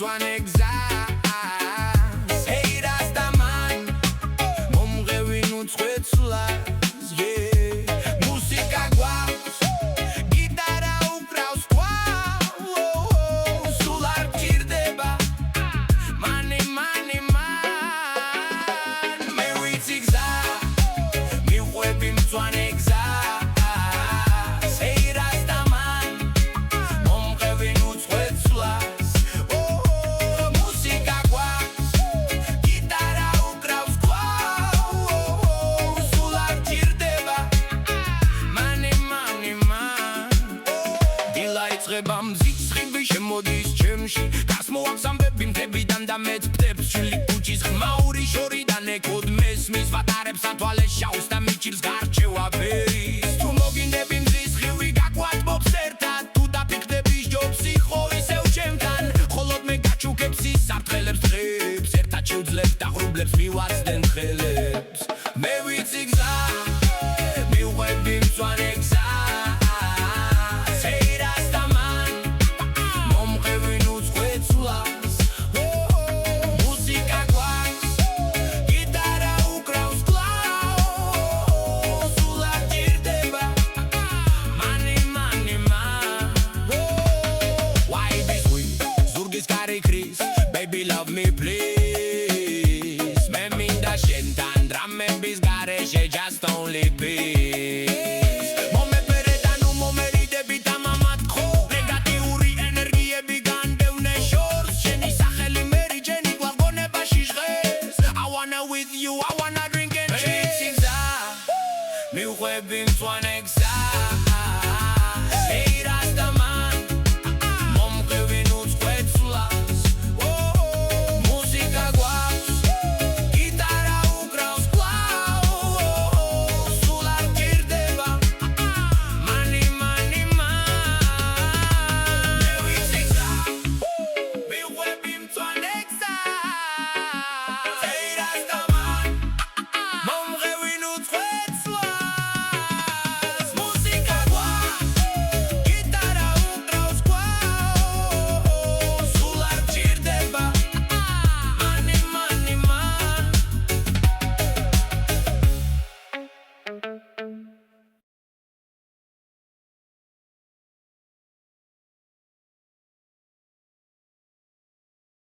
მწვანე გზას Hey Rastaman მომღევინ უცხოეთს მუსიკა გვაქვს გიტარა უკრავს თვალს სულ არ გჭირდება მანი მე ვიცი გზა მივყვები მწვანე გზას Hey Rastaman მომღევინ უცხოეთს მუსიკა გვაქვს გიტარა უკრავს თვალს სულ არ გჭირდება დილაიწყება მზის ხიბი შემოდის ჩემში გასმოაქვს ამბები მთებიდან და მეც ფდებს შვილი ქუჩის ხმაური შორიდან ეკოდ მესმის ვატარებს ათვალე შავს და მიჭირს გარჩევა ფერის თუ მოგინდები მზის ხივი გაგვატბობს ერთად თუ დაფიქრდები სჯობს იხო ისევ ჩემთან ხოლოდ მე გაჩუქებ სისაფრთხელებს დღეებს ერთად შევძლებ და ღრუბლებს მივაცდენ ხელებს მე ვიცი გზა მივყვები მწვანე გზას Chris